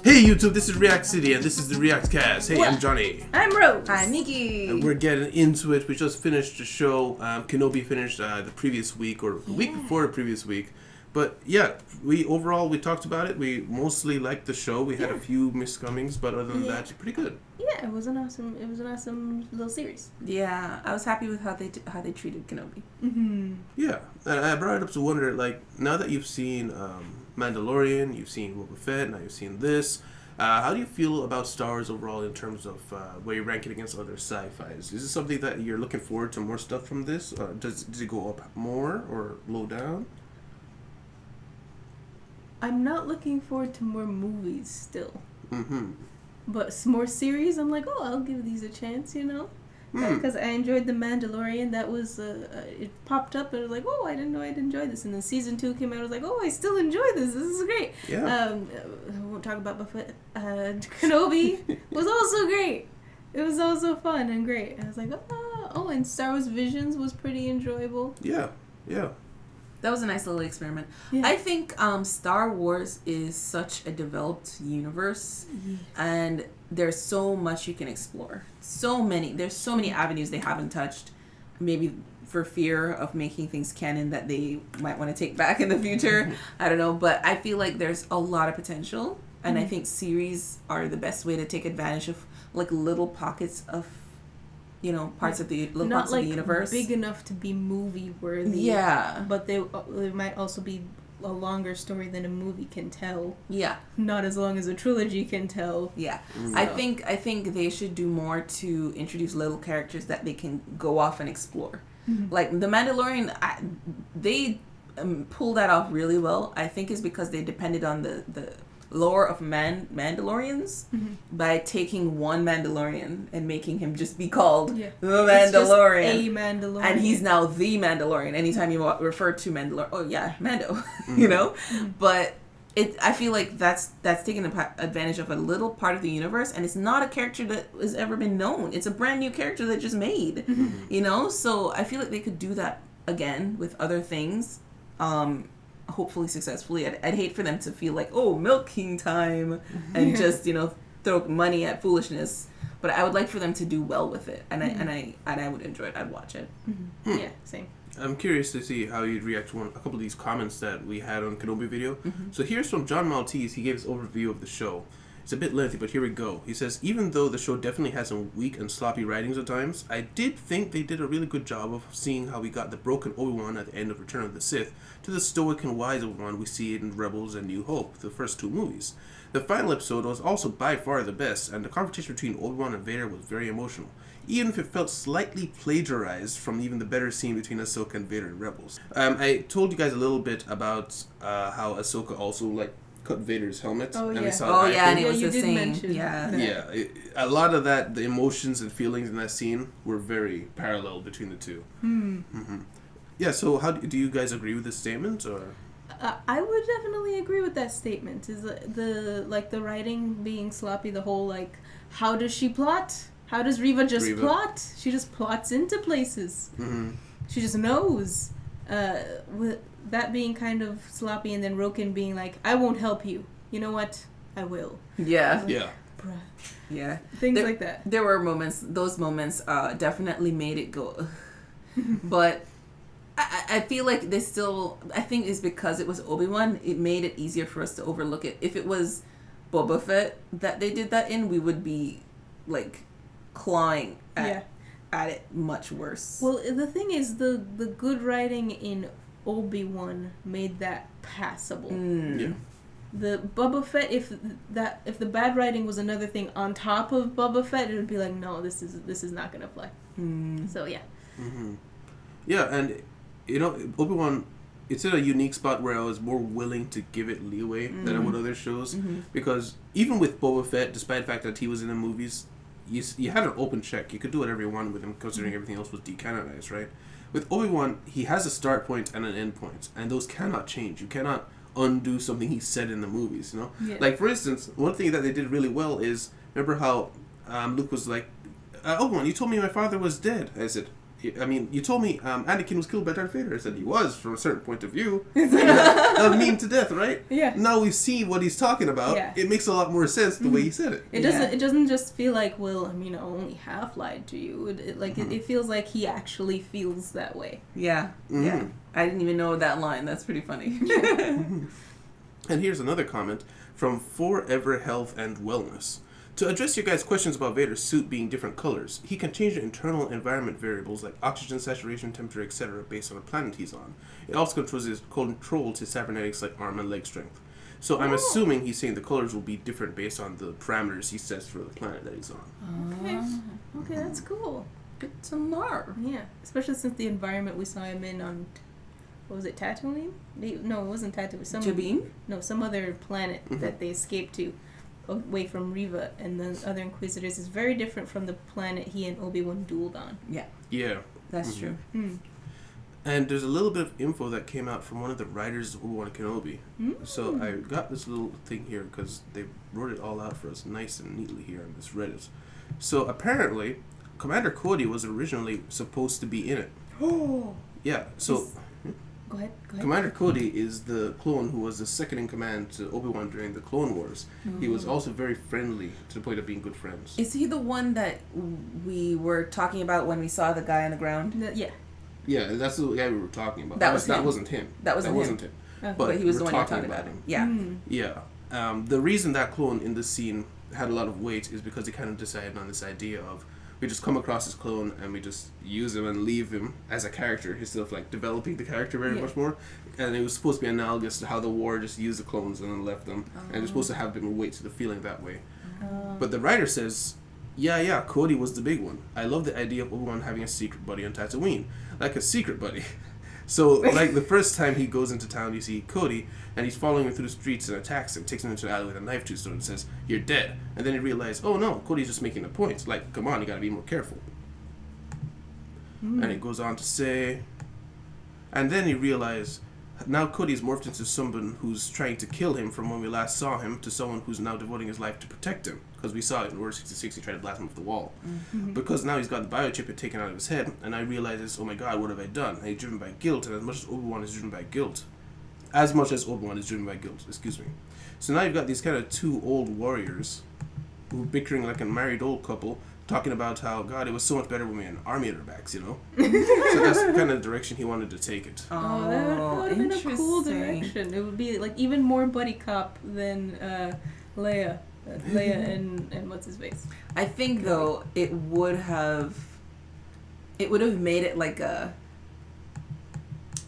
Hey YouTube, this is React City and this is the React Cast. Hey, I'm Johnny. I'm Rose. I'm Nikki. And we're getting into it. We just finished the show. Kenobi finished the previous week or the week before the previous week. But yeah, we talked about it. We mostly liked the show. We had a few miscomings, but other than that, pretty good. Yeah, it was an awesome little series. Yeah, I was happy with how they treated Kenobi. Mm-hmm. Yeah, and I brought it up to wonder, like, now that you've seen Mandalorian, you've seen Boba Fett, now you've seen this. How do you feel about Star Wars overall in terms of where you rank it against other sci-fis? Is this something that you're looking forward to more stuff from this? Does it go up more or low down? I'm not looking forward to more movies still. Mm-hmm. But more series, I'm like, oh, I'll give these a chance, you know? Because I enjoyed The Mandalorian. That was, it popped up and I was like, oh, I didn't know I'd enjoy this. And then season 2 came out, I was like, oh, I still enjoy this. This is great. Yeah. I won't talk about Buffett. Kenobi was also great. It was also fun and great. And I was like, oh, and Star Wars Visions was pretty enjoyable. Yeah. That was a nice little experiment. Yeah. I think Star Wars is such a developed universe, and there's so much you can explore. There's so many avenues they haven't touched, maybe for fear of making things canon that they might want to take back in the future. I don't know, but I feel like there's a lot of potential, and I think series are the best way to take advantage of like little pockets of, you know, parts of the little parts of the universe. Not like big enough to be movie worthy. Yeah. But they might also be a longer story than a movie can tell. Yeah. Not as long as a trilogy can tell. Yeah. So. I think they should do more to introduce little characters that they can go off and explore. Mm-hmm. Like The Mandalorian, they pulled that off really well. I think it's because they depended on the lore of Mandalorians by taking one Mandalorian and making him just be called the Mandalorian. It's just a Mandalorian. And he's now the Mandalorian. Anytime you refer to Mandalorian, oh yeah, Mando, you know? But I feel like that's taking advantage of a little part of the universe, and it's not a character that has ever been known. It's a brand new character that just made, you know? So I feel like they could do that again with other things. Hopefully successfully. I'd hate for them to feel like, oh, milking time, and just, you know, throw money at foolishness. But I would like for them to do well with it, and I would enjoy it. I'd watch it. Yeah, same. I'm curious to see how you'd react to a couple of these comments that we had on Kenobi video. So here's from John Maltese. He gave his overview of the show. It's a bit lengthy, but here we go. He says, even though the show definitely has some weak and sloppy writings at times, I did think they did a really good job of seeing how we got the broken Obi-Wan at the end of Return of the Sith to the stoic and wise Obi-Wan we see in Rebels and New Hope, the first two movies. The final episode was also by far the best, and the confrontation between Obi-Wan and Vader was very emotional, even if it felt slightly plagiarized from even the better scene between Ahsoka and Vader in Rebels. I told you guys a little bit about how Ahsoka also, cut Vader's helmet. Oh, and yeah. we saw And it was you the did same. mention Yeah. A lot of that, the emotions and feelings in that scene were very parallel between the two. Yeah, so how do you guys agree with this statement, or? I would definitely agree with that statement. Is the writing being sloppy, the whole how does she plot? How does Reeva just plot? She just plots into places. She just knows. With that being kind of sloppy, and then Roken being like, I won't help you. You know what? I will. Yeah. Bruh. Yeah. Things like that. There were moments, those moments definitely made it go, but I feel like they still, I think it's because it was Obi-Wan, it made it easier for us to overlook it. If it was Boba Fett that they did that in, we would be clawing at it much worse. Well, the thing is, the good writing in Obi-Wan made that passable. Yeah. The Boba Fett, if the bad writing was another thing on top of Boba Fett, it would be like, no, this is not gonna fly. So yeah. Yeah, and you know, Obi-Wan, it's in a unique spot where I was more willing to give it leeway than I would other shows, because even with Boba Fett, despite the fact that he was in the movies, you had an open check. You could do whatever you wanted with him, considering everything else was decanonized, right? With Obi-Wan, he has a start point and an end point, and those cannot change. You cannot undo something he said in the movies, you know? Yeah. Like, for instance, one thing that they did really well is, remember how Luke was like, Obi-Wan, you told me my father was dead. I said, I mean, you told me Anakin was killed by Darth Vader. I said he was from a certain point of view. That meme to death, right? Yeah. Now we've seen what he's talking about. Yeah. It makes a lot more sense the way he said it. It doesn't. It doesn't just feel like, well, I mean, I only half lied to you. It feels like he actually feels that way. Yeah. Mm-hmm. Yeah. I didn't even know that line. That's pretty funny. And here's another comment from Forever Health and Wellness. To address your guys' questions about Vader's suit being different colors, he can change the internal environment variables like oxygen saturation, temperature, etc. based on the planet he's on. It also controls his cybernetics like arm and leg strength. So I'm assuming he's saying the colors will be different based on the parameters he sets for the planet that he's on. Okay, that's cool. Good to know. Yeah, especially since the environment we saw him in on, what was it, Tatooine? No, it wasn't Tatooine. Jabin? No, some other planet that they escaped to, away from Reeva and the other Inquisitors, is very different from the planet he and Obi-Wan dueled on. Yeah. That's true. And there's a little bit of info that came out from one of the writers of Obi-Wan Kenobi. So I got this little thing here because they wrote it all out for us nice and neatly here on this Reddit. So apparently, Commander Cody was originally supposed to be in it. Oh. Yeah, so... Go ahead. Commander Cody is the clone who was the second in command to Obi-Wan during the Clone Wars. He was also very friendly to the point of being good friends. Is he the one that we were talking about when we saw the guy on the ground? Yeah. Yeah, that's the guy we were talking about. That wasn't him. That wasn't him. Okay. But he was we're the one you're talking about. him. Yeah. Yeah. The reason that clone in this scene had a lot of weight is because they kind of decided on this idea of we just come across this clone and we just use him and leave him as a character instead of like developing the character very much more. And it was supposed to be analogous to how the war just used the clones and then left them. And it's supposed to have a bit more weight to the feeling that way. But the writer says, yeah, Cody was the big one. I love the idea of Obi-Wan having a secret buddy on Tatooine. Like a secret buddy. So, like, the first time he goes into town, you see Cody, and he's following him through the streets and attacks him, takes him into an alley with a knife to his throat and says, "You're dead." And then you realize, oh no, Cody's just making a point. Like, come on, you gotta be more careful. And it goes on to say, and then you realize, now Cody's morphed into someone who's trying to kill him from when we last saw him to someone who's now devoting his life to protect him. Because we saw it in Order 66, he tried to blast him off the wall. Because now he's got the biochip taken out of his head, and I realize, oh my god, what have I done? And he's driven by guilt, and as much as Obi-Wan is driven by guilt. So now you've got these kind of two old warriors who are bickering like a married old couple, talking about how, God, it was so much better when we had an army at our backs, you know? So that's the kind of direction he wanted to take it. Oh, that would have been a cool direction. It would be like even more buddy cop than Leia. And what's his face? I think though it would have made it like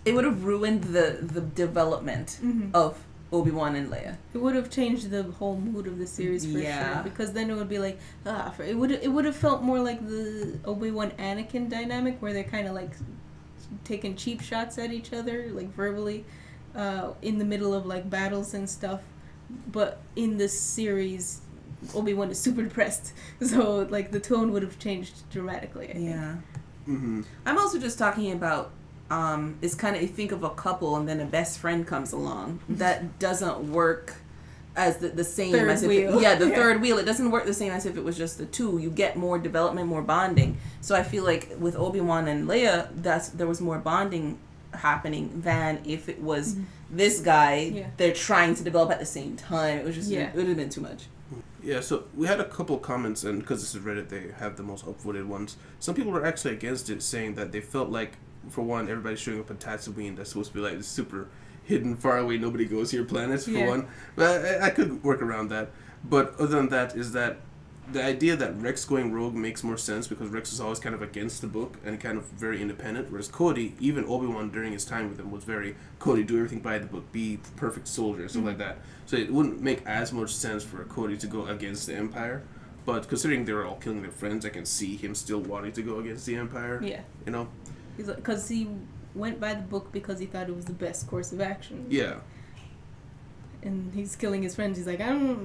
it would have ruined the development of Obi-Wan and Leia. It would have changed the whole mood of the series for sure. Because then it would be like it would have felt more like the Obi-Wan Anakin dynamic where they're kind of like taking cheap shots at each other, like verbally, in the middle of like battles and stuff. But in this series, Obi-Wan is super depressed, so like the tone would have changed dramatically. I think. Yeah. I'm also just talking about it's kind of, you think of a couple and then a best friend comes along. That doesn't work as the same third as if wheel. Third wheel. It doesn't work the same as if it was just the two. You get more development, more bonding. So I feel like with Obi-Wan and Leia, there was more bonding happening than if it was this guy they're trying to develop at the same time. It was just it would have been too much. Yeah, so we had a couple comments, and because this is Reddit, they have the most upvoted ones. Some people were actually against it, saying that they felt like, for one, everybody's showing up in Tatooine. That's supposed to be like this super hidden, far away, nobody goes here planets, for one. But I could work around that. But other than that, is that the idea that Rex going rogue makes more sense because Rex is always kind of against the book and kind of very independent, whereas Cody, even Obi-Wan during his time with him, was very, Cody, do everything by the book, be the perfect soldier, and stuff like that. So it wouldn't make as much sense for Cody to go against the Empire. But considering they were all killing their friends, I can see him still wanting to go against the Empire. Yeah. You know? Because he went by the book because he thought it was the best course of action. Yeah. And he's killing his friends. He's like,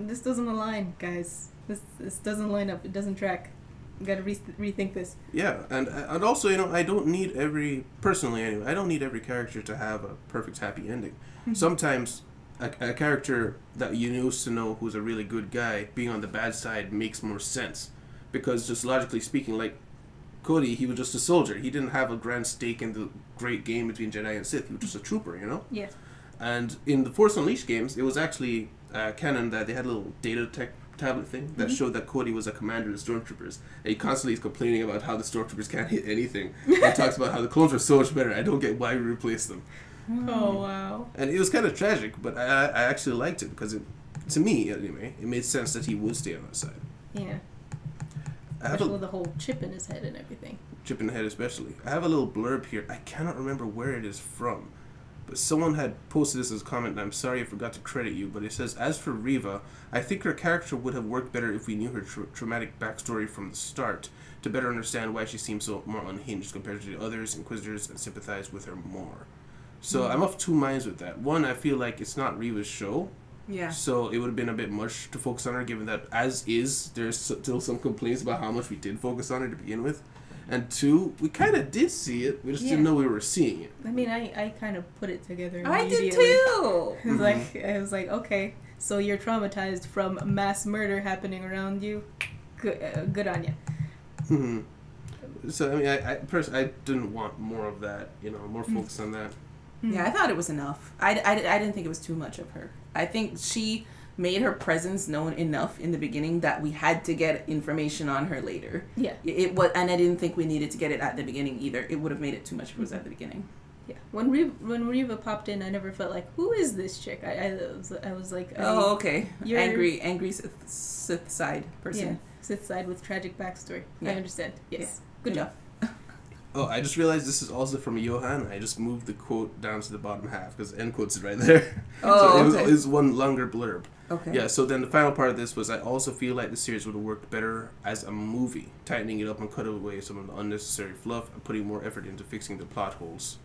this doesn't align, guys. This doesn't line up. It doesn't track. You gotta rethink this. Yeah, and also, you know, I don't need personally anyway, I don't need every character to have a perfect happy ending. Sometimes a character that you used to know who's a really good guy being on the bad side makes more sense. Because just logically speaking, like, Cody, he was just a soldier. He didn't have a grand stake in the great game between Jedi and Sith. He was just a trooper, you know? Yeah. And in the Force Unleashed games, it was actually canon that they had a little data tech tablet thing that showed that Cody was a commander of the Stormtroopers. And he constantly is complaining about how the Stormtroopers can't hit anything. He talks about how the clones were so much better. I don't get why we replaced them. Oh, wow. And it was kind of tragic, but I actually liked it because to me, anyway, it made sense that he would stay on that side. Yeah. Especially with the whole chip in his head and everything. Chip in the head especially. I have a little blurb here. I cannot remember where it is from. But someone had posted this as a comment, and I'm sorry I forgot to credit you, but it says, as for Reeva, I think her character would have worked better if we knew her traumatic backstory from the start, to better understand why she seems so more unhinged compared to the others, Inquisitors, and sympathize with her more. So I'm of two minds with that. One, I feel like it's not Reeva's show. Yeah. So it would have been a bit much to focus on her, given that, as is, there's still some complaints about how much we did focus on her to begin with. And two, we kind of did see it. We just didn't know we were seeing it. I mean, I kind of put it together I immediately. did too. I was like, okay, so you're traumatized from mass murder happening around you. Good on you. Mm-hmm. So I mean, I personally, I didn't want more of that. You know, more focus on that. Yeah, I thought it was enough. I didn't think it was too much of her. I think she made her presence known enough in the beginning that we had to get information on her later. Yeah. It was, and I didn't think we needed to get it at the beginning either. It would have made it too much if it was at the beginning. Yeah. When Reeva popped in, I never felt like, who is this chick? I was like, oh, okay. You're Angry Sith side person. Yeah. Sith side with tragic backstory. Yeah. I understand. Yes. Yeah. Good job. Oh, I just realized this is also from Johan. I just moved the quote down to the bottom half because end quote's right there. Oh, so it was one longer blurb. Okay. Yeah, so then the final part of this was I also feel like the series would have worked better as a movie, tightening it up and cut away some of the unnecessary fluff and putting more effort into fixing the plot holes.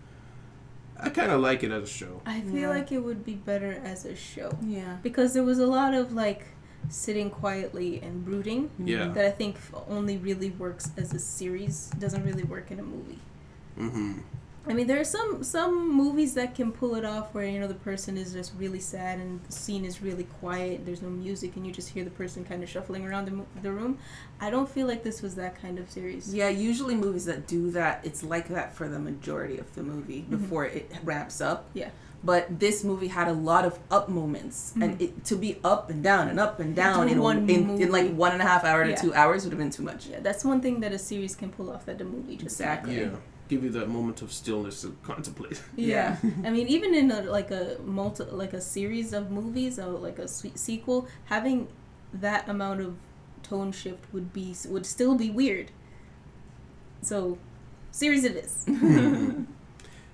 I kind of like it as a show. I feel like it would be better as a show. Yeah. Because there was a lot of like sitting quietly and brooding that I think only really works as a series, doesn't really work in a movie. Mm-hmm. I mean, there are some movies that can pull it off where, you know, the person is just really sad and the scene is really quiet, there's no music, and you just hear the person kind of shuffling around the room. I don't feel like this was that kind of series. Yeah, usually movies that do that, it's like that for the majority of the movie before it ramps up. Yeah. But this movie had a lot of up moments, and it, to be up and down in like 1.5 hours to 2 hours would have been too much. Yeah, that's one thing that a series can pull off that the movie just exactly. Yeah, give you that moment of stillness to contemplate. Yeah, I mean, even in a series of movies or like a sequel, having that amount of tone shift would still be weird. So, series it is.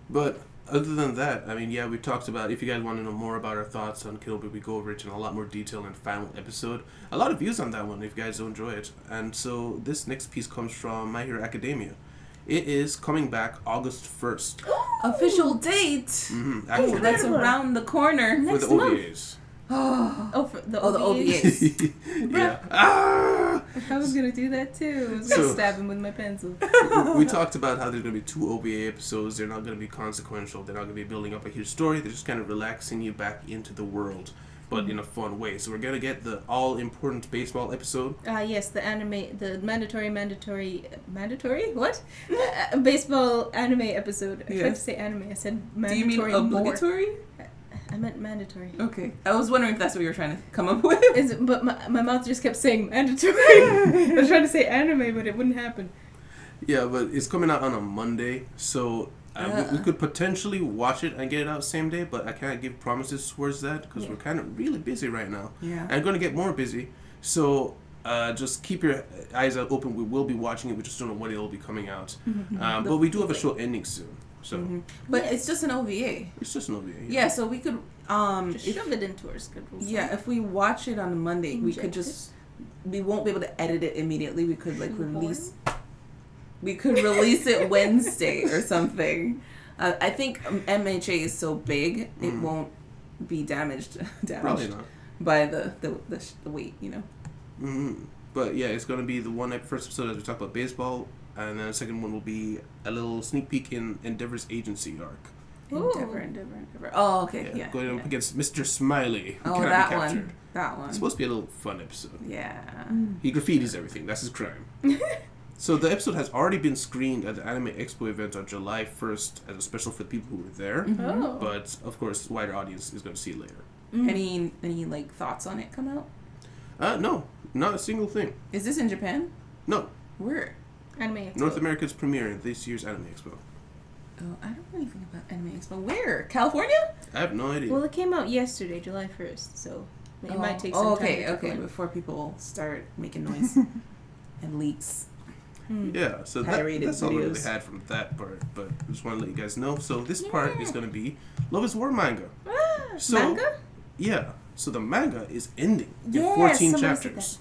But other than that, I mean, yeah, we talked about, if you guys want to know more about our thoughts on Kenobi, we go over it in a lot more detail in the final episode. A lot of views on that one if you guys don't enjoy it. And so this next piece comes from My Hero Academia. It is coming back August 1st. Official date! Mm-hmm. That's around the corner. For the OVAs. For the OVAs. Yeah. Ah! I was going to do that too. I was going to stab him with my pencil. We talked about how there's going to be 2 OVA episodes. They're not going to be consequential. They're not going to be building up a huge story. They're just kind of relaxing you back into the world, but in a fun way. So we're going to get the all-important baseball episode. Yes, the mandatory, what? Baseball anime episode. I tried to say anime. I said mandatory. Do you mean obligatory? I meant mandatory. Okay. I was wondering if that's what you were trying to come up with. But my mouth just kept saying mandatory. I was trying to say anime, but it wouldn't happen. Yeah, but it's coming out on a Monday, so we could potentially watch it and get it out same day, but I can't give promises towards that because we're kind of really busy right now. Yeah. And going to get more busy. So just keep your eyes out open. We will be watching it. We just don't know when it'll be coming out. But we do have a show ending soon. So, but it's just an OVA. It's just an OVA. Yeah, so we could just shove it into our schedule. Yeah, if we watch it on a Monday, we could just we won't be able to edit it immediately. We could release it Wednesday or something. I think MHA is so big it won't be damaged Probably not. by the weight, you know. But yeah, it's gonna be the first episode as we talk about baseball. And then the second one will be a little sneak peek in Endeavor's agency arc. Endeavor. Oh, okay, yeah. Going up against Mr. Smiley, who cannot that be captured. That one. It's supposed to be a little fun episode. Yeah. He graffitis everything. That's his crime. So the episode has already been screened at the Anime Expo event on July 1st as a special for the people who were there. Mm-hmm. Oh. But of course, wider audience is going to see it later. Any like thoughts on it come out? No, not a single thing. Is this in Japan? No. Where? Anime Expo. North America's premiere in this year's Anime Expo. Oh, I don't know anything about Anime Expo. Where? California? I have no idea. Well, it came out yesterday, July 1st, so it might take some time. Okay, before people start making noise and leaks. Yeah, so that's all I really had from that part, but I just want to let you guys know. So this part is going to be Love is War manga. Manga? Yeah, so the manga is ending in 14 chapters.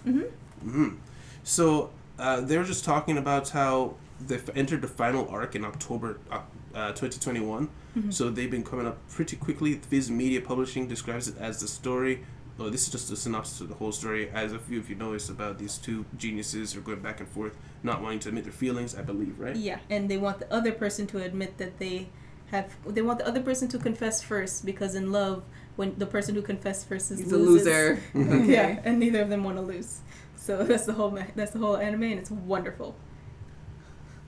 So they were just talking about how they've entered the final arc in October 2021. So they've been coming up pretty quickly. Viz Media Publishing describes it as the story. Oh, this is just a synopsis of the whole story. As a few of you know, it's about these two geniuses who are going back and forth, not wanting to admit their feelings, I believe, right? Yeah, and they want the other person to admit that they want the other person to confess first, because in love, when the person who confessed first is He's a loser. Okay. Yeah, and neither of them want to lose. So that's the whole anime, and it's wonderful.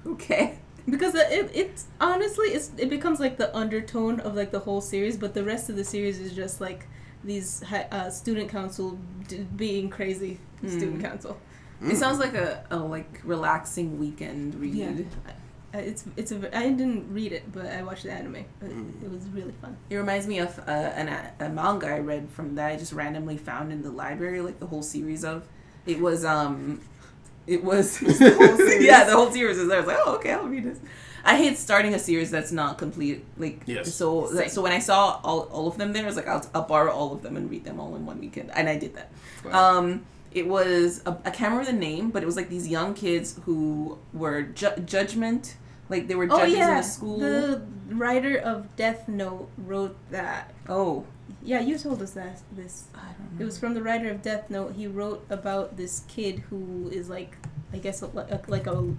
Okay. Because it honestly it becomes like the undertone of like the whole series, but the rest of the series is just like these student council being crazy student council. It sounds like a like relaxing weekend read. Yeah. I didn't read it, but I watched the anime. It was really fun. It reminds me of a manga I read from that I just randomly found in the library, like the whole series of. It was the whole series. Yeah, the whole series is there. I was like, oh, okay, I'll read this. I hate starting a series that's not complete. Like, yes. So when I saw all of them there, I was like, I'll borrow all of them and read them all in one weekend, and I did that. Wow. It was I can't remember the name, but it was like these young kids who were judgment, like they were judges in a school. The writer of Death Note wrote that. Oh. Yeah, you told us this. I don't know. It was from the writer of Death Note. He wrote about this kid who is like, I guess, like a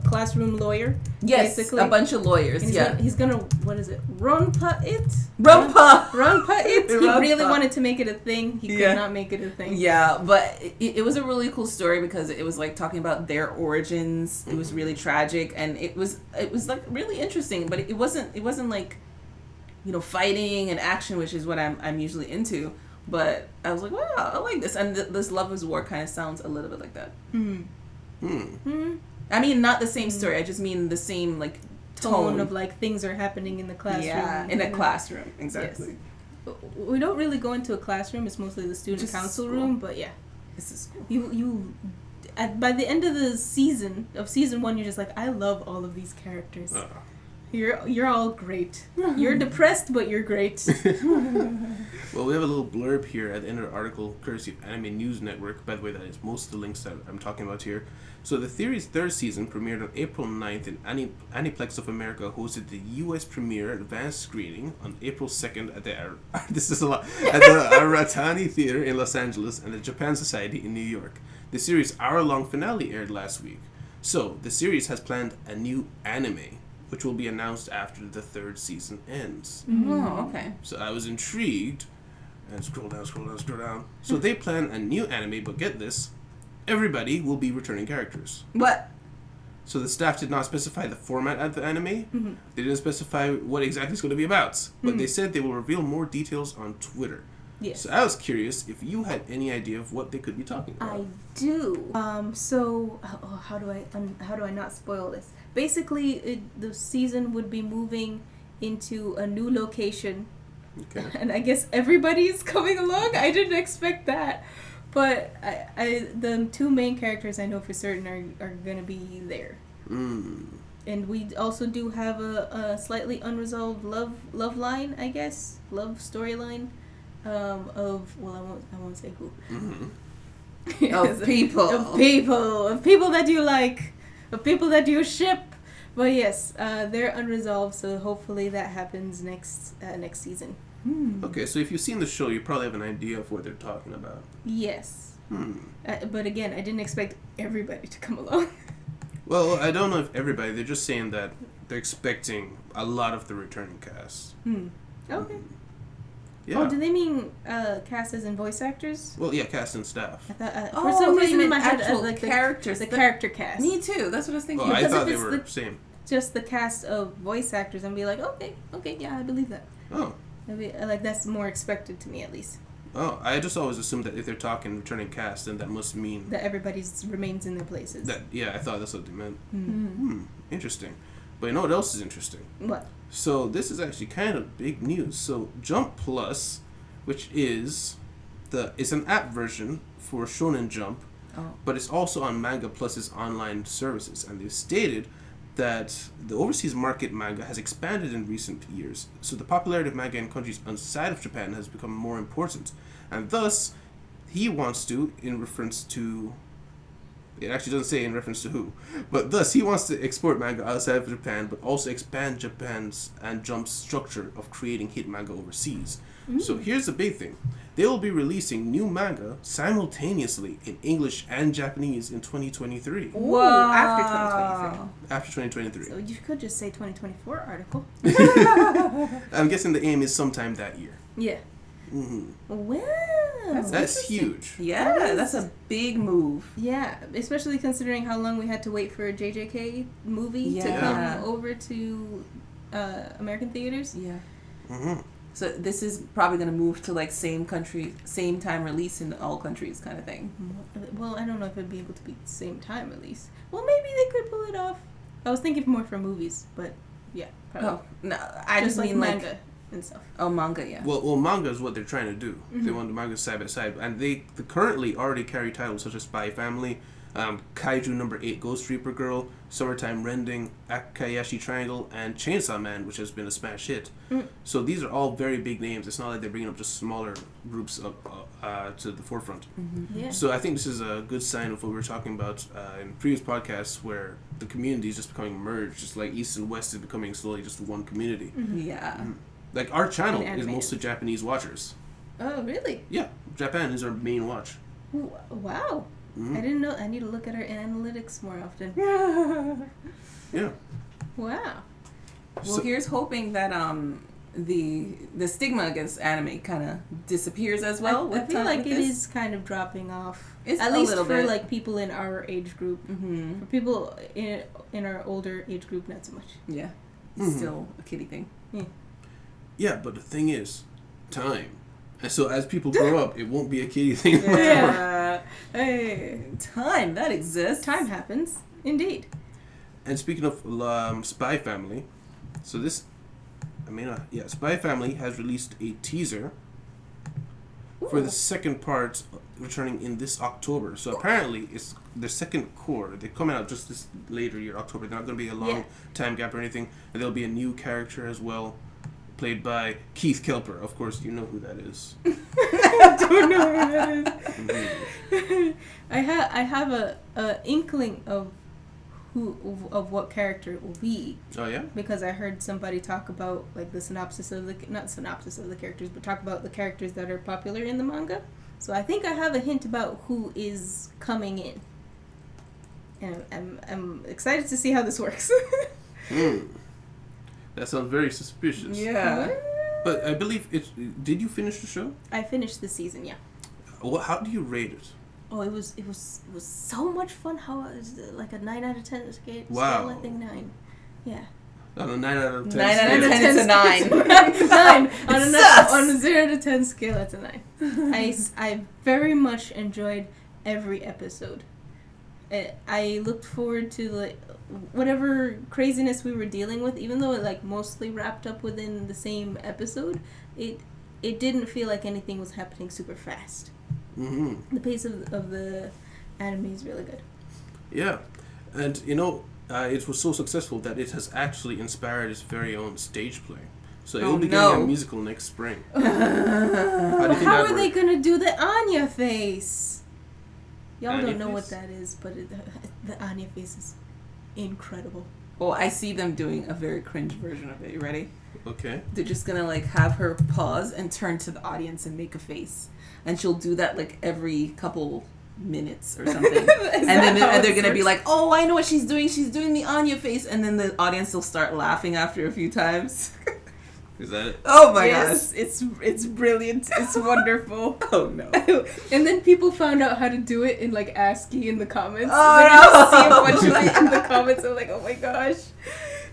classroom lawyer. Yes, basically. A bunch of lawyers. He's gonna what is it? Runpa it. Runpa it. He really wanted to make it a thing. He could not make it a thing. Yeah, but it was a really cool story because it was like talking about their origins. It was really tragic, and it was like really interesting. But it wasn't like, fighting and action, which is what I'm usually into. But I was like, wow, I like this, and this Love is War kind of sounds a little bit like that. I mean, not the same story. I just mean the same like tone of like things are happening in the classroom. Yeah, in a classroom, exactly. Yes. We don't really go into a classroom. It's mostly the student council room. But yeah, this is cool. You by the end of the season 1, you're just like, I love all of these characters. You're all great. You're depressed, but you're great. Well, we have a little blurb here at the end of the article, courtesy of Anime News Network. By the way, that is most of the links that I'm talking about here. So the series' third season premiered on April 9th, and Aniplex of America hosted the U.S. premiere advanced screening on April 2nd at the at the Aratani Theater in Los Angeles and the Japan Society in New York. The series' hour-long finale aired last week. So the series has planned a new anime, which will be announced after the third season ends. Oh, okay. So I was intrigued, and scroll down. So they plan a new anime, but get this, everybody will be returning characters. What? So the staff did not specify the format of the anime. They didn't specify what exactly it's going to be about, but they said they will reveal more details on Twitter. Yes. So I was curious if you had any idea of what they could be talking about. I do. So how do I not spoil this? Basically, the season would be moving into a new location. Okay. And I guess everybody's coming along. I didn't expect that. But the two main characters I know for certain are going to be there. And we also do have a slightly unresolved love line, I guess. Love storyline of, well, I won't say who. Of people. Of people that you like. Of people that you ship. But yes, they're unresolved, so hopefully that happens next season. Okay, so if you've seen the show, you probably have an idea of what they're talking about. Yes. But again, I didn't expect everybody to come along. Well, I don't know if everybody. They're just saying that they're expecting a lot of the returning cast. Okay. Yeah. Oh, do they mean cast as in voice actors? Well, yeah, cast and staff. I thought, for some reason in my head, like characters. the character cast. Me too. That's what I was thinking. Oh, I Because thought if they it's were the- same. Just the cast of voice actors and be like, okay, yeah, I believe that. Oh. Maybe, like, that's more expected to me, at least. Oh, I just always assumed that if they're talking returning cast, then that must mean That everybody's remains in their places. that. Yeah, I thought that's what they meant. Mm-hmm. Interesting. But you know what else is interesting? What? So this is actually kind of big news. So Jump Plus, which is it's an app version for Shonen Jump, but it's also on Manga Plus's online services, and they've stated that the overseas market manga has expanded in recent years, so the popularity of manga in countries outside of Japan has become more important, and thus he wants to, in reference to, it actually doesn't say in reference to who, but thus he wants to export manga outside of Japan, but also expand Japan's and Jump's structure of creating hit manga overseas. So here's the big thing. They will be releasing new manga simultaneously in English and Japanese in 2023. Whoa, after 2023. After 2023. So you could just say 2024 article. I'm guessing the aim is sometime that year. Yeah. Mm-hmm. Wow. That's huge. Yeah, that's a big move. Yeah, especially considering how long we had to wait for a JJK movie to come over to American theaters. Yeah. Mm-hmm. So this is probably going to move to like same country, same time release in all countries kind of thing. Well, I don't know if it'd be able to be same time release. Well, maybe they could pull it off. I was thinking more for movies, but yeah, probably. Oh, no, I just mean manga like and stuff. Oh, manga, yeah. Well, manga is what they're trying to do. They want the manga side by side, and they currently already carry titles such as Spy Family, Kaiju Number 8 Ghost Reaper Girl, Summertime Rending, Akayashi Triangle, and Chainsaw Man, which has been a smash hit. So these are all very big names. It's not like they're bringing up just smaller groups up to the forefront. Yeah. So I think this is a good sign of what we were talking about in previous podcasts, where the community is just becoming merged, just like East and West is becoming slowly just one community. Yeah. Like our channel is mostly Japanese watchers. Oh, really? Yeah, Japan is our main watch. Wow. I didn't know. I need to look at our analytics more often. Yeah. Wow. Well, here's hoping that the stigma against anime kind of disappears as well. I feel like it is kind of dropping off. It's at a least little for bit. like people in our age group. Mm-hmm. For people in our older age group, not so much. Yeah. It's still a kiddie thing. Yeah, but the thing is, time. And so as people grow up, it won't be a kiddie thing anymore. Yeah. Hey. Time, that exists. Time happens. Indeed. And speaking of Spy Family, so this, Spy Family has released a teaser for the second part returning in this October. So apparently it's the second core. They're coming out just this later year, October. They're not going to be a long time gap or anything. And there'll be a new character as well, played by Keith Kelper. Of course, you know who that is. I don't know who that is. I have a inkling of what character it will be. Oh yeah? Because I heard somebody talk about like the synopsis of not synopsis of the characters, but talk about the characters that are popular in the manga. So I think I have a hint about who is coming in, and I'm excited to see how this works. That sounds very suspicious. Yeah. But I believe did you finish the show? I finished the season, yeah. How do you rate it? Oh, it was so much fun. How it was like a 9 out of 10 scale. Wow. I think 9. Yeah. On a 9 out of 10 9 out of scale. 10 is a 9. 9 sucks. on a 0 to 10 scale. That's a 9. I very much enjoyed every episode. I looked forward to like whatever craziness we were dealing with, even though it like mostly wrapped up within the same episode. It didn't feel like anything was happening super fast. Mm-hmm. The pace of the anime is really good. Yeah, and it was so successful that it has actually inspired its very own stage play. So it will be getting a musical next spring. How are they gonna do the Anya face? Y'all Anya don't know face? what that is, but the Anya face is incredible. Well, I see them doing a very cringe version of it. You ready? Okay. They're just gonna like have her pause and turn to the audience and make a face, and she'll do that like every couple minutes or something. and they're gonna be like, "Oh, I know what she's doing. She's doing the Anya face," and then the audience will start laughing after a few times. Is that it? Oh my yes, gosh. it's brilliant. It's wonderful. Oh no. And then people found out how to do it in like ASCII in the comments. Oh, and then no. you just see a bunch of it in the comments. I'm like, oh my gosh,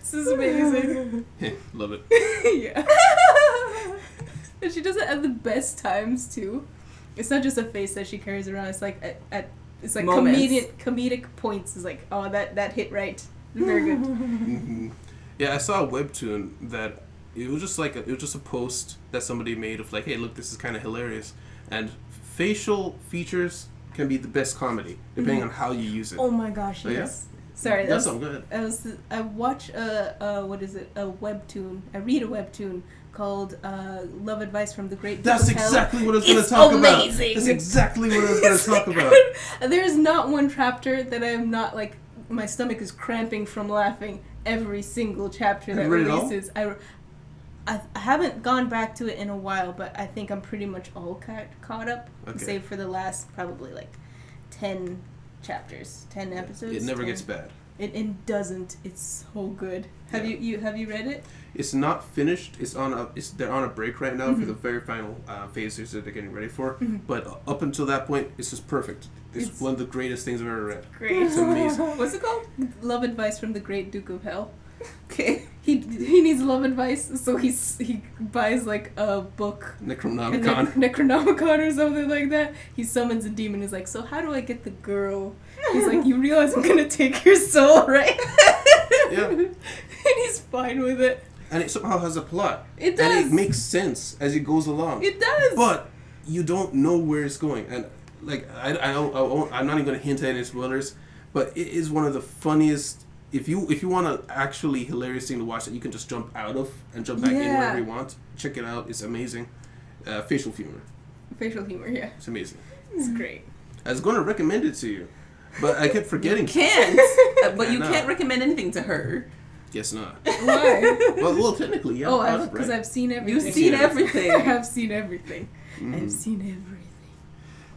this is amazing. Love it. Yeah. And she does it at the best times too. It's not just a face that she carries around. It's like it's like Moments. comedic points. It's like, oh, that hit right. Very good. Mm-hmm. Yeah, I saw a webtoon that it was just a post that somebody made of like, hey, look, this is kind of hilarious, and facial features can be the best comedy depending on how you use it. Oh my gosh, Oh, yeah? yes. Sorry, That's something good. I watch a webtoon. I read a webtoon called Love Advice from the Great Duke That's of Hell. exactly what I was going to It's talk amazing. about. That's exactly what I was going to talk about. There's not one chapter that I'm not like, my stomach is cramping from laughing every single chapter that Have you read it all? releases. I haven't gone back to it in a while, but I think I'm pretty much all caught up, Okay. save for the last probably like 10 chapters, 10 episodes. It never 10. gets bad. It doesn't. It's so good. Have you read it? It's not finished. They're on a break right now for the very final phases that they're getting ready for. But up until that point, it's just perfect. It's one of the greatest things I've ever read. Great. It's amazing. What's it called? Love Advice from the Great Duke of Hell. Okay. He needs love advice, so he buys like a book, Necronomicon. Necronomicon or something like that. He summons a demon. He's like, so how do I get the girl? He's like, you realize I'm gonna take your soul, right? Yeah. And he's fine with it. And it somehow has a plot. It does. And it makes sense as it goes along. It does. But you don't know where it's going. And like I'm not even going to hint at any spoilers, but it is one of the funniest. If you want an actually hilarious thing to watch that you can just jump out of and jump back in whenever you want, check it out. It's amazing. Facial humor. Facial humor, yeah. It's amazing. It's great. I was going to recommend it to you, but I kept forgetting. You can't. But I you know. can't recommend anything to her. Guess not. Why? Well, technically, yeah. Oh, because I've seen everything. You've seen everything. I have seen everything. Mm-hmm. I've seen everything.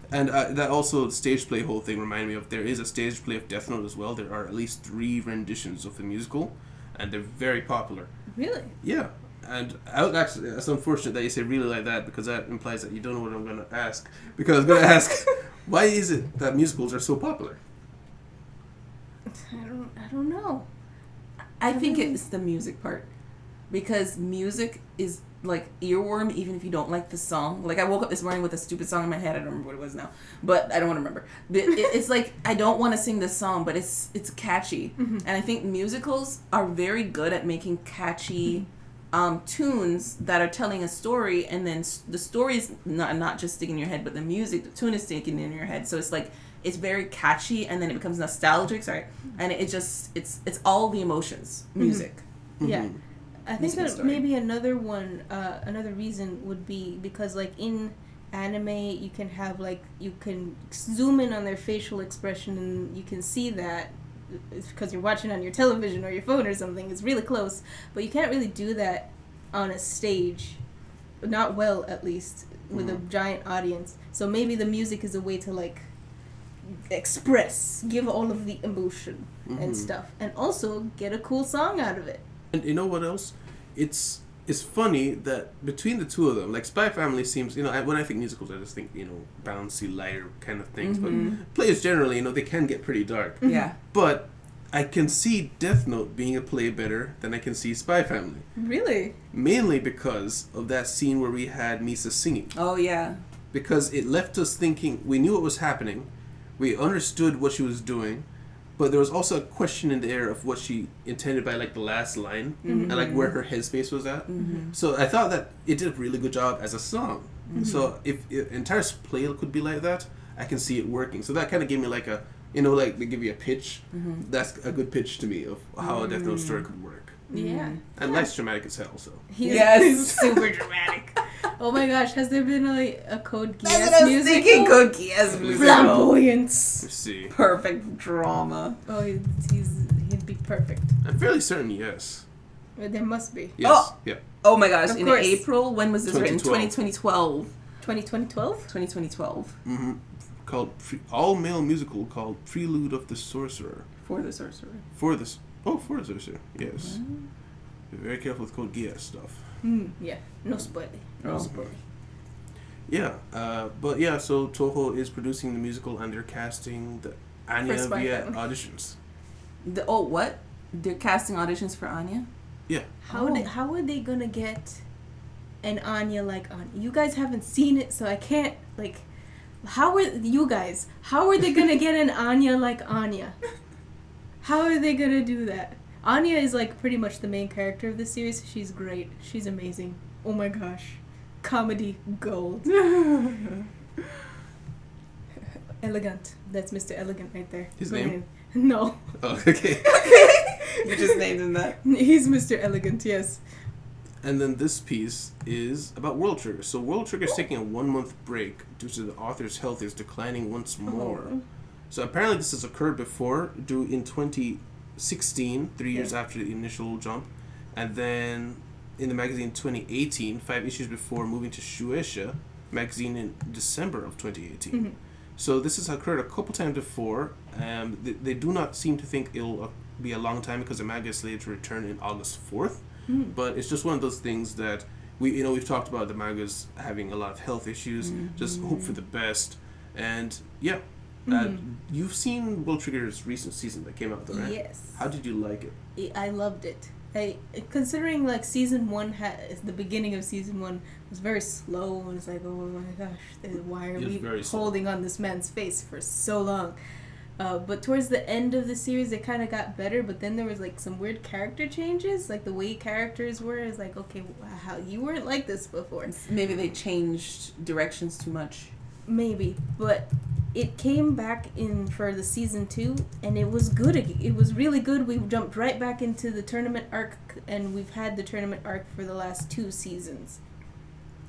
And that also stage play whole thing reminded me of, there is a stage play of Death Note as well. There are at least 3 renditions of the musical, and they're very popular. Really? Yeah. And I would actually, it's unfortunate that you say really like that, because that implies that you don't know what I'm going to ask. Because I was going to ask, why is it that musicals are so popular? I don't know. I think it's the music part. Because music is like earworm even if you don't like the song. Like I woke up this morning with a stupid song in my head. I don't remember what it was now. But I don't want to remember. It's like I don't want to sing this song, but it's catchy. Mm-hmm. And I think musicals are very good at making catchy tunes that are telling a story, and then the story is not just sticking in your head, but the music, the tune is sticking in your head. So it's like it's very catchy, and then it becomes nostalgic. Sorry, and it's all the emotions, music. Mm-hmm. Yeah. I think Musical that story. maybe another reason would be because like in anime you can have like, you can zoom in on their facial expression and you can see that it's because you're watching on your television or your phone or something. It's really close, but you can't really do that on a stage, not well at least, with a giant audience. So maybe the music is a way to like express, give all of the emotion and stuff, and also get a cool song out of it. And you know what else? It's funny that between the two of them, like Spy Family seems, when I think musicals, I just think, bouncy, lighter kind of things. But plays generally, they can get pretty dark. Yeah. But I can see Death Note being a play better than I can see Spy Family. Really? Mainly because of that scene where we had Misa singing. Oh yeah. Because it left us thinking, we knew what was happening, we understood what she was doing, but there was also a question in the air of what she intended by like the last line and like where her headspace was at. So I thought that it did a really good job as a song. So if entire play could be like that, I can see it working. So that kind of gave me like a, like they give you a pitch. That's a good pitch to me of how a Death Note story could work. Yeah. And Light's dramatic as hell, so. He's super dramatic. Oh my gosh, has there been a Code Geass music? Code Geass musical. Flamboyance. Let's see. Perfect drama. Oh, he'd be perfect. I'm fairly certain, yes. There must be. Yes. Oh. Yeah. Oh my gosh, Of in course. April, when was this written? 2012. 2012? 2012. Called all male musical called Prelude of the Sorcerer. For the Sorcerer. For the Sorcerer, yes. Be very careful with Code Geass stuff. Yeah, no spoiling. No spoiling. Yeah, but yeah, so Toho is producing the musical and they're casting the Anya via auditions. What? They're casting auditions for Anya? Yeah. How are they gonna get an Anya like Anya? You guys haven't seen it, so I can't, like... How are they gonna get an Anya like Anya? How are they gonna do that? Anya is, like, pretty much the main character of the series. She's great. She's amazing. Oh my gosh. Comedy gold. Elegant. That's Mr. Elegant right there. His name? No. Oh, okay. You just named him that. He's Mr. Elegant, yes. And then this piece is about World Trigger. So World Trigger is taking a 1-month break due to the author's health is declining once more. Oh. So apparently this has occurred before, due in 2016, 3 years after the initial jump. And then in the magazine 2018, 5 issues before moving to Shueisha magazine in December of 2018. Mm-hmm. So this has occurred a couple times before. They do not seem to think it'll be a long time because the manga is slated to return in August 4th. Mm. But it's just one of those things that we've talked about the mangas having a lot of health issues. Mm-hmm. Just hope for the best. And yeah, you've seen World Trigger's recent season that came out, right? Yes. How did you like it? I loved it. Considering like season 1 the beginning of season 1 was very slow, and it's like, oh my gosh, why are we holding on this man's face for so long? But towards the end of the series, it kind of got better, but then there was like some weird character changes, like the way characters were. It's like, okay, how you weren't like this before. Maybe they changed directions too much. Maybe, but it came back in for the season 2, and it was good. It was really good. We jumped right back into the tournament arc, and we've had the tournament arc for the last 2 seasons,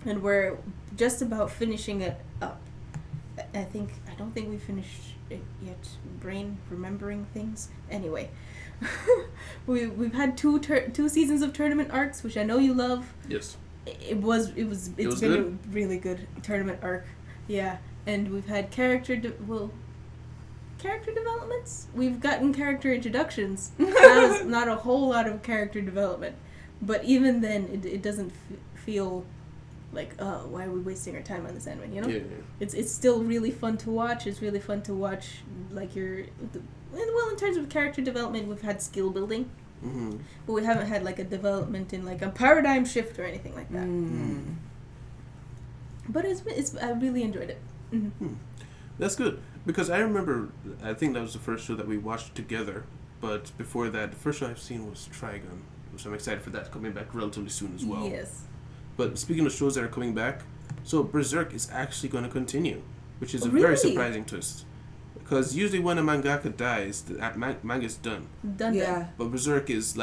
and we're just about finishing it up. I don't think we finished it yet. Brain remembering things. Anyway, we've had 2 seasons of tournament arcs, which I know you love. Yes. It's been good? A really good tournament arc. Yeah, and we've had character developments. We've gotten character introductions. Not a whole lot of character development, but even then, it doesn't feel like, oh, why are we wasting our time on this anime, you know? Yeah. It's still really fun to watch. It's really fun to watch, like, in terms of character development, we've had skill building, but we haven't had, like, a development in, like, a paradigm shift or anything like that. But I really enjoyed it. That's good, because I remember, I think that was the first show that we watched together, but before that, the first show I've seen was Trigun, so I'm excited for that coming back relatively soon as well. Yes. But speaking of shows that are coming back, so Berserk is actually going to continue, which is a very surprising twist. Because usually when a mangaka dies, the manga's done. Yeah. But Berserk is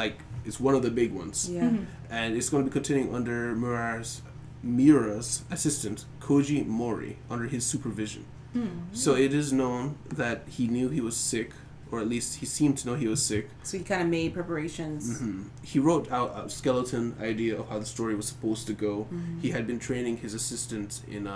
it's one of the big ones. Yeah. And it's going to be continuing under Miura's assistant, Koji Mori, under his supervision. So it is known that he knew he was sick, or at least he seemed to know he was sick. So he kind of made preparations. He wrote out a skeleton idea of how the story was supposed to go. He had been training his assistant in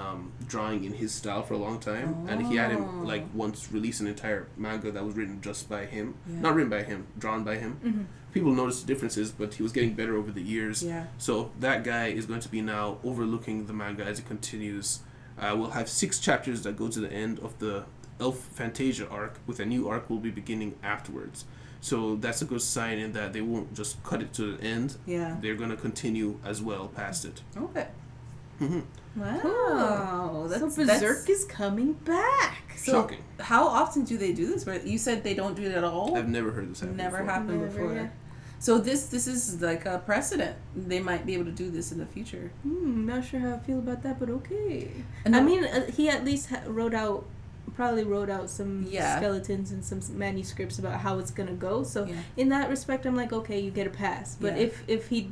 drawing in his style for a long time. And he had him, once release an entire manga that was written just by him. Yeah. Not written by him, drawn by him. People noticed the differences, but he was getting better over the years. Yeah. So that guy is going to be now overlooking the manga as it continues. We'll have 6 chapters that go to the end of the Elf Fantasia arc, with a new arc will be beginning afterwards. So that's a good sign in that they won't just cut it to the end. Yeah. They're going to continue as well past it. Okay. Wow. So Berserk is coming back. So shocking. How often do they do this? You said they don't do it at all? I've never heard this happen Never before. happened before. Yeah. So this is like a precedent. They might be able to do this in the future. Not sure how I feel about that, but okay. I mean, he at least probably wrote out some skeletons and some manuscripts about how it's gonna go. So in that respect, I'm like, okay, you get a pass. But if he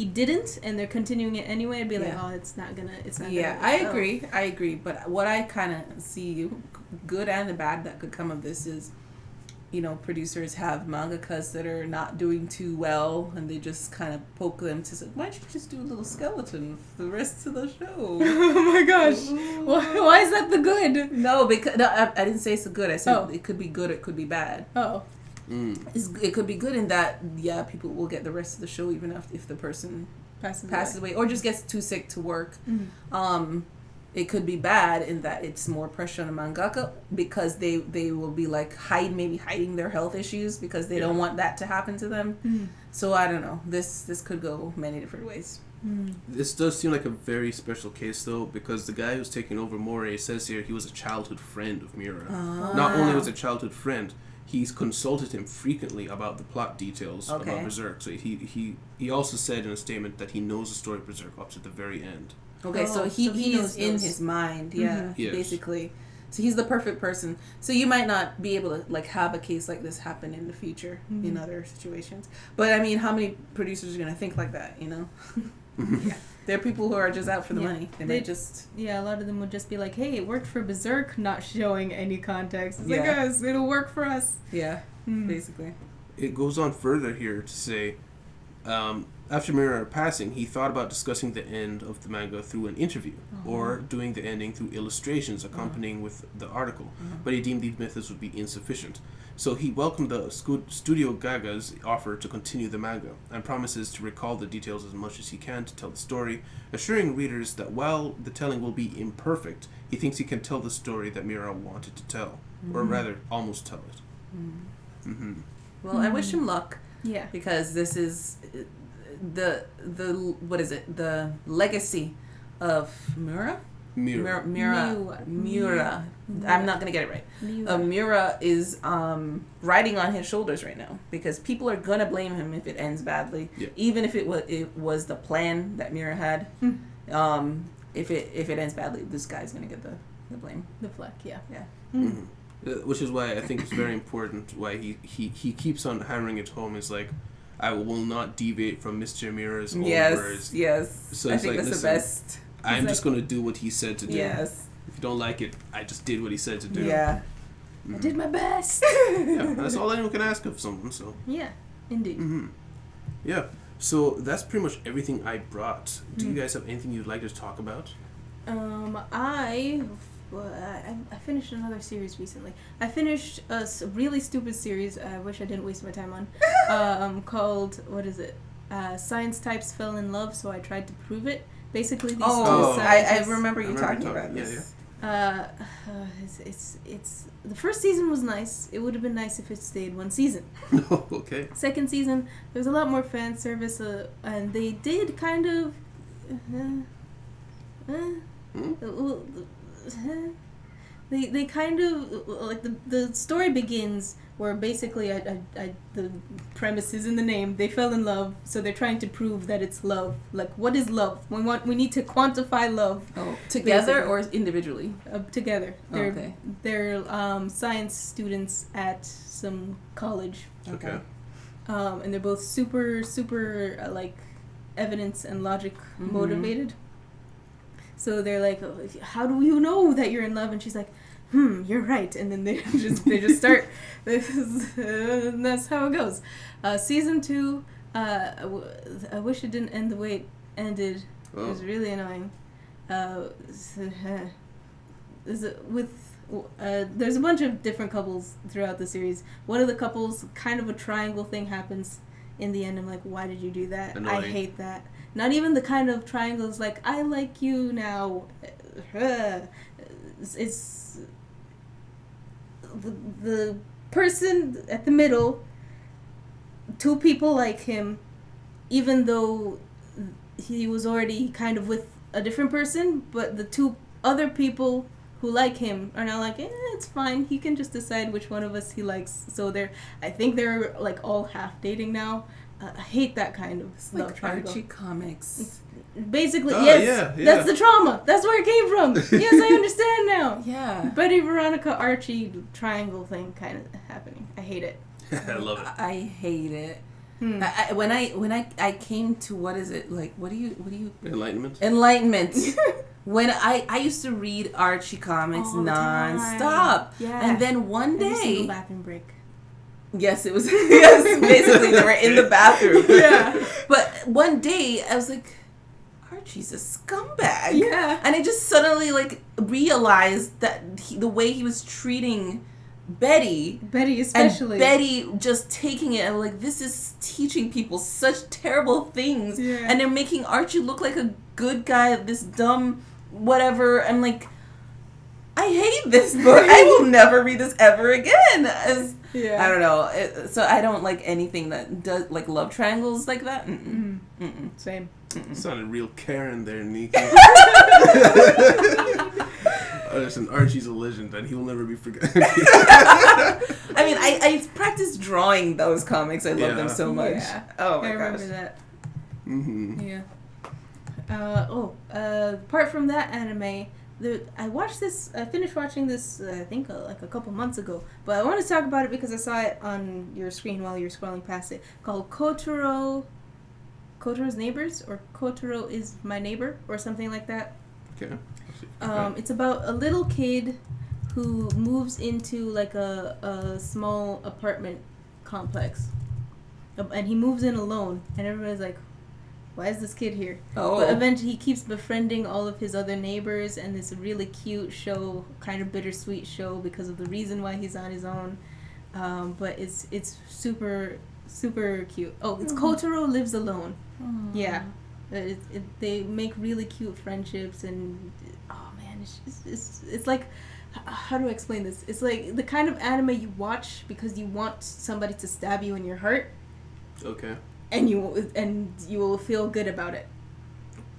didn't and they're continuing it anyway, I'd be like, oh, it's not gonna. Yeah, I agree. But what I kind of see, good and the bad that could come of this is, producers have mangakas that are not doing too well, and they just kind of poke them to say, why don't you just do a little skeleton for the rest of the show? Oh my gosh. Why is that the good? No, because I didn't say it's the good. I said it could be good, it could be bad. Oh. It could be good in that, people will get the rest of the show even if the person passes away, or just gets too sick to work. Mm-hmm. It could be bad in that it's more pressure on the mangaka because they will be like hiding their health issues because they don't want that to happen to them. Mm-hmm. So I don't know. This could go many different ways. This does seem like a very special case, though, because the guy who's taking over Moray says here he was a childhood friend of Mira. Not only was a childhood friend, he's consulted him frequently about the plot details about Berserk. So he also said in a statement that he knows the story of Berserk up to the very end. Okay, so he is in his mind, basically. So he's the perfect person. So you might not be able to like have a case like this happen in the future in other situations. But I mean, how many producers are going to think like that, you know? There are people who are just out for the money. They might just... Yeah, a lot of them would just be like, hey, it worked for Berserk, not showing any context. It's like, guys, it'll work for us. Yeah, basically. It goes on further here to say, after Mira passing, he thought about discussing the end of the manga through an interview, or doing the ending through illustrations accompanying with the article, but he deemed these methods would be insufficient. So he welcomed the Studio Gaga's offer to continue the manga, and promises to recall the details as much as he can to tell the story, assuring readers that while the telling will be imperfect, he thinks he can tell the story that Mira wanted to tell, or rather, almost tell it. Well, I wish him luck. Yeah. Because this is the what is it? The legacy of Mira. I'm not gonna get it right. Mira is riding on his shoulders right now because people are gonna blame him if it ends badly, even if it was the plan that Mira had. If it ends badly, this guy's gonna get the blame. The flack, yeah. Which is why I think it's very important why he keeps on hammering it home. Is like, I will not deviate from Mr. Mira's own words. Yes. So I it's think like, that's the best. I'm just going to do what he said to do. Yes. If you don't like it, I just did what he said to do. Yeah. I did my best. Yeah, that's all anyone can ask of someone. So. Yeah, indeed. Yeah. So that's pretty much everything I brought. Do you guys have anything you'd like to talk about? I finished another series recently. I finished a really stupid series I wish I didn't waste my time on, called, what is it? Science Types Fell in Love, so I tried to prove it. Basically, these two I remember you talking about this. It's the first season was nice. It would have been nice if it stayed one season. Okay. Second season, there was a lot more fan service, and they did kind of... They kind of, like, the story begins where basically the premise is in the name. They fell in love, so they're trying to prove that it's love. Like, what is love? We need to quantify love. Oh, together or individually? Together. Okay. They're science students at some college. Okay. And they're both super like evidence and logic motivated. So they're like, how do you know that you're in love? And she's like, you're right. And then they just start. That's how it goes. Season 2, I wish it didn't end the way it ended. Oh. It was really annoying. There's a bunch of different couples throughout the series. One of the couples, kind of a triangle thing happens in the end. I'm like, why did you do that? Annoying. I hate that. Not even the kind of triangles like, I like you now. It's the person at the middle, two people like him, even though he was already kind of with a different person, but the two other people who like him are now like, it's fine, he can just decide which one of us he likes. So I think they're like all half dating now. I hate that kind of it's love like triangle. Archie comics. Basically, yes. Yeah. That's the trauma. That's where it came from. Yes, I understand now. Yeah. Betty, Veronica, Archie triangle thing kind of happening. I hate it. I love it. I hate it. When I came to, what is it, like, what do you Enlightenment. When I used to read Archie comics nonstop. Yeah. And then one day, every single bathroom break. Yes, it was. Yes, basically they were in the bathroom. Yeah. But one day I was like, Archie's a scumbag. Yeah. And I just suddenly like realized that the way he was treating Betty especially, and Betty just taking it and like, this is teaching people such terrible things, and they're making Archie look like a good guy, this dumb whatever. I'm like, I hate this book. I will never read this ever again. I don't know. So I don't like anything that does like love triangles like that. Same. Sounded real Karen there, Nikki. Listen, Archie's a legend, and he will never be forgotten. I mean, I practiced drawing those comics. I love them so much. Yeah. Oh my I gosh. remember that. Mm-hmm. Yeah. Apart from that anime, I finished watching this, I think, like a couple months ago. But I want to talk about it because I saw it on your screen while you were scrolling past it. Called Kotoro's Neighbors, or Kotoro is My Neighbor, or something like that. Okay. It's about a little kid who moves into like a small apartment complex. And he moves in alone. And everybody's like, why is this kid here? Oh. But eventually he keeps befriending all of his other neighbors, and it's a really cute show, kind of bittersweet show because of the reason why he's on his own. But it's super, super cute. Oh, it's Kotoro Lives Alone. Yeah. They make really cute friendships, and oh man, it's like, how do I explain this? It's like the kind of anime you watch because you want somebody to stab you in your heart. Okay. And you will feel good about it.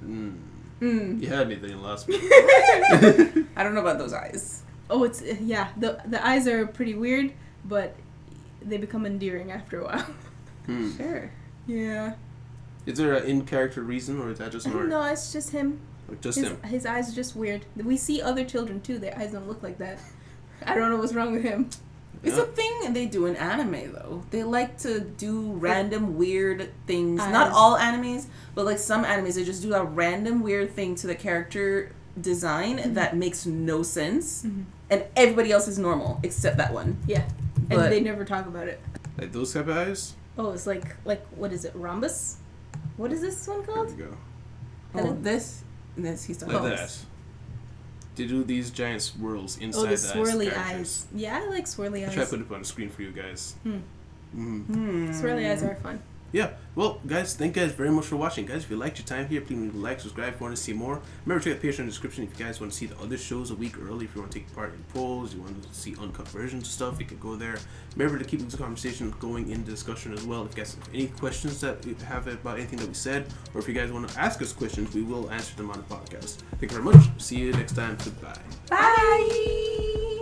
You had me thinking last week. I don't know about those eyes. Oh, it's the eyes are pretty weird, but they become endearing after a while. Sure. Yeah. Is there an in-character reason, or is that just an art? No, it's just him. Just him. His eyes are just weird. We see other children too. Their eyes don't look like that. I don't know what's wrong with him. It's a thing they do in anime, though. They like to do random weird things. Not all animes, but like some animes, they just do a random weird thing to the character design that makes no sense. And everybody else is normal, except that one. Yeah. And they never talk about it. Like those type of eyes? Oh, it's like what is it? Rhombus? What is this one called? There we go. Oh, this he's talking Like about. that. To do these giant swirls inside the the swirly eyes. eyes. Yeah, I like swirly eyes. I'll try to put it on the screen for you guys. Swirly eyes are fun. Yeah. Well, guys, thank you guys very much for watching. Guys, if you liked your time here, please leave a like, subscribe if you want to see more. Remember, check out the Patreon description if you guys want to see the other shows a week early. If you want to take part in polls, you want to see uncut versions of stuff, you can go there. Remember to keep this conversation going in discussion as well. If you guys have any questions that you have about anything that we said, or if you guys want to ask us questions, we will answer them on the podcast. Thank you very much. See you next time. Goodbye. Bye.